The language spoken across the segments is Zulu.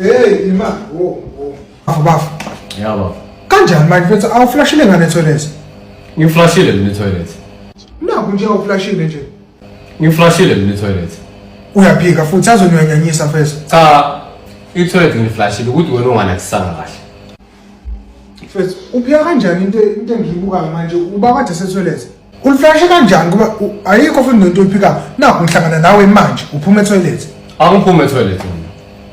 Hey, ima. Oh. Baba. Yabo. Kanjani manje mfethu awuflashile ngane toilet? Ngiflashile mina toilet. Nakho nje awuflashile nje. Ngiflashile mina toilet. Uyaphika futhi azonyanyanyisa mfethu. Cha, i-toilet ngiflashile ukuthi wena unganakisanga kahle. Mfethu, uphika kanjani into engiyibuka manje uba kade se-toilet? Uliflashe kanjani ngoba ayikho futhi nento oyiphikayo. Nakho ngihlangana nawe manje uphuma e-toilet. Angiphume e-toilet mina.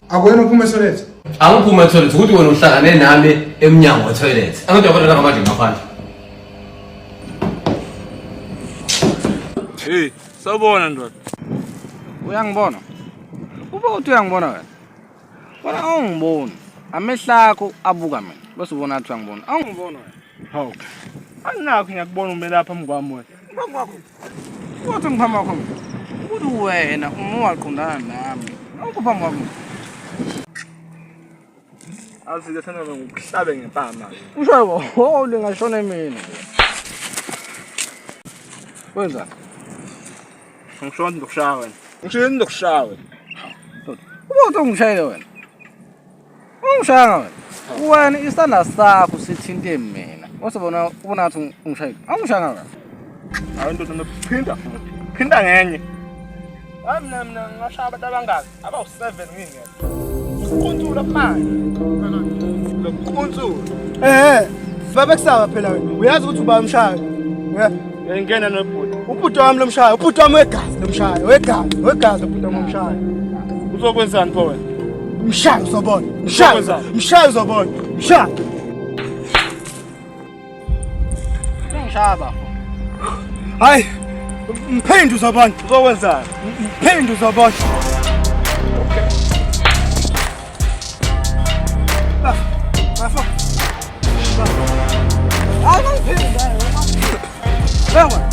Akuyena uphuma e-toilet? Angiphume e-toilet ukuthi wena uhlangane nami emnyango we-toilet. Angithi yabona ngamanje ngaphandle. Hey, sawubona ndoda. Uyangibona? Uba uthi uyangibona wena. Bona awungiboni. Amehlo akho abuka mina. Bese ubona athi uyangibona. Awungibona wena. Hawu. Anginakho ngiyakubona ume lapha mngwami wena. Ngaphambi kwakho. Uthi ngiphambi kwakho mina. Uthi wena umwaqondana nami. Awukuphambi kwakho. Azike sana ngokuhlabe ngempama. Usho ho lingashona mina. Wenza. Ngishona ndokushaya wena. Ngishona ndokushaya wena. Uba uthi ungishayile wena. Ungishaya wena. Wena isandla sakho sithinte mina. Wasebona ubona ukuthi ungishayile. Awungishaya wena. Hayi ndoda ngiphinda. Phinda ngenye. Mina ngashaya abantu abangaki? Abawu7 ngingekho. Ukuntula manje. Ukuntula. Sibabe kusaba phela wena. Uyazi ukuthi uba umshayo. Ngiyangena nobhuti. Ubhuti wami lomshayo, ubhuti wami wegazi lomshayo, wegazi ubhuti wami lomshayo. Uzokwenzani pho wena? Mshayo uzobona. Mshayo uzobona. Mshayo. Ngishaba. Hayi. Mphindi uzobona. Uzokwenzani? Mphindi uzobona. Bafo. Hayi ngiphinda.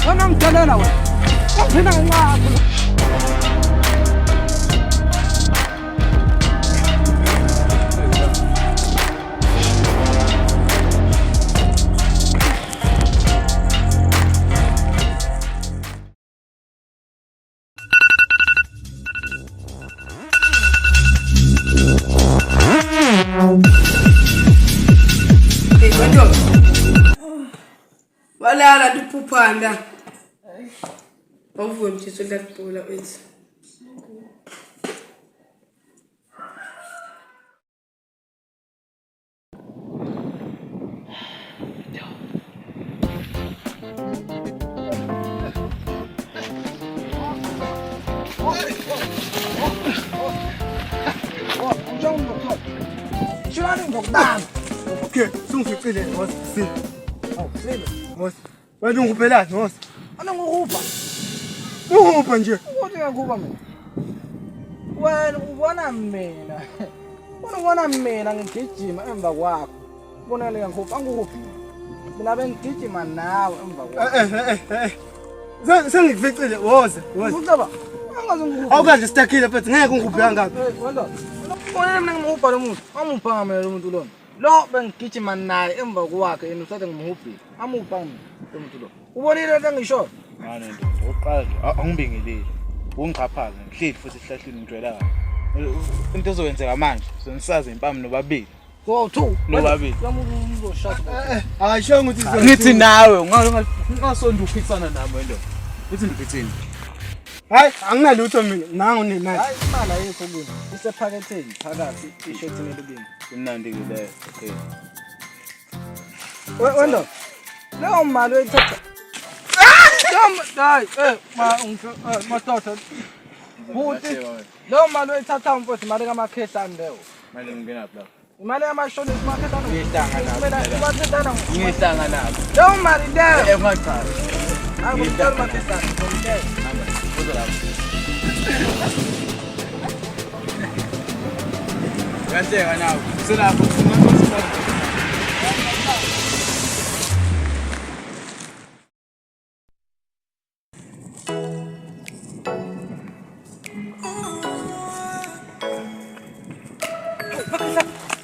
Wena ngidalena wena. Ngiphinda ngenqaba. Walala diphuphanda. Awuvume nje sokuphula wethu. Shilani ngokudama. Okay, sungificile ngosisi. Awusile. Ngosi. Wena unguphelani ngosi? Anongukupha. Ungupha nje. Uthi ngikuba mina. Wena ubona mina. Ubona mina ngigijima emva kwakho. Ubona le ngikupha angukuphi. Mina bengigijima nawe emva kwakho. Sengikuficile woze. Ukucaba. Angaze ngikupha. Awukadle sitakhile mfethu ngeke unguphe kangaka. Wena. Ubona mina ngimupha lo muntu. Amupha ngamela lo muntu lona. Lo bengigijima naye emva kwakhe yena usathe ngimhubhile. Amupha mina lo muntu lo. Ubonile into engisho? Ngane nto oqala nje angibingeleli ungichaphaza ngihleli futhi sihlahlini ngijwela into ezokwenzeka manje sonisaze impama nobabili Go to nobabili uzoshaya Akasho ukuthi ngithi nawe ungasonda uphikisana nami wena uthi ngibithini hayi anginalutho mina nangu ninayo. hayi imali ayikho kini isephaketheni phakathi ishethi nelibini imnandi ke okay wena leyo mali oyithatha hayi madoda buti leyo mali oyithatha mfowethu imali kamakhehlane leyo manje ngingena lapha imali yamashonisa umakhehlane ngihlangana nabo leyo mali leyo emakhaya ngiyithatha makhehlane Ngiyathenga nawe selapho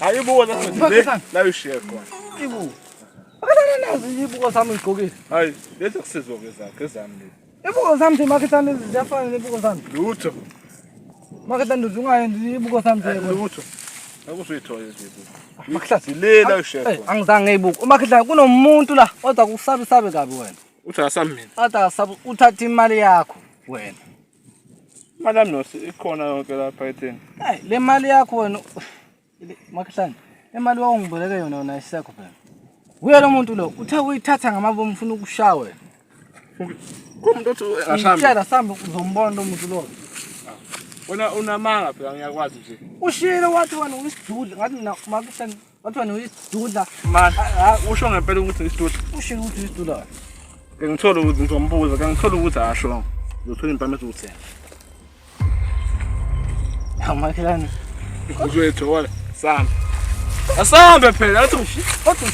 Hayibuka lapha la ushiye khona. ibu akana nazi ibuko sami ngigqokile Hayi lezi kusizwa kwezakhe ezami lezi. ibuko sami makhehlane ziyafana nebuko sami Lutho. makhehlane uzungayenzi ibuko sami Lutho. Akusuyithola nje. Makhlane. Lela ushef. Angizange ngiyibuke. Umakhlane kunomuntu la oza kusabe kabi wena. Uthi asami mina. Oza sabe uthatha imali yakho wena. Imali yami nosi ikhona yonke lapha etheni. Hey, le mali yakho wena Makhlane. Imali wawungiboleke yona wona isekho phela. Uye lo muntu lo uthe uyithatha ngamabomu ufuna ukushaya wena. Kumuntu othi asami. Ngitshela sambe uzombona lo muntu lo. Wena unamanga phela ngiyakwazi nje. Ushilo wathi wena uyisidudla ngathi mina Makhlane wathi wena uyisidudla. Man, usho ngempela ukuthi isidudla. Ushilo ukuthi uyisidudla. Ngithola ukuthi ngizombuza, ngithola ukuthi asho. Ngizothola impama ezokuthenga. Ya Makhlane. Uzwethola samba. Asambe phela athi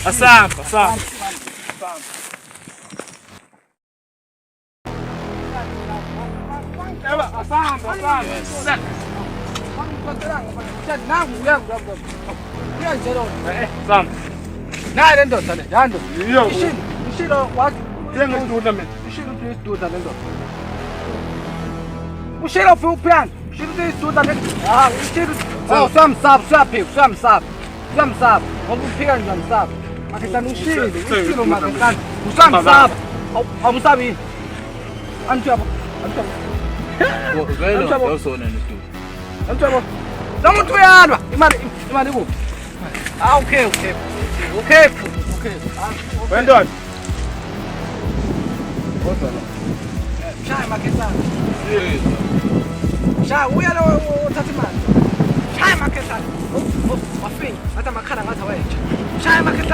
asamba. Asamba. Samba. Na le ndoda le, yando. Yo. Ushilo wathi Thenga isidudla mina. ushilo ukuthi uyisidudla le ndoda. Ushilo ufuna ukuphana. Ushilo ukuthi uyisidudla le. Ah, ushilo. Oh, samsap. Ngoba uphika nje samsap. Makhlane ushilo Makhlane. Usamsap. Awusabi yini? Antshaba. Vele uzona nesidudla. Antshaba. Lamuntu uyalwa. Imali kuphi? Ah, okay. Wendon. Shaya Makhlane. Shaya uyala uthatha imali. Shaya Makhlane. Wafika. Athi amakhala ngathi awayetsha. Shaya Makhlane.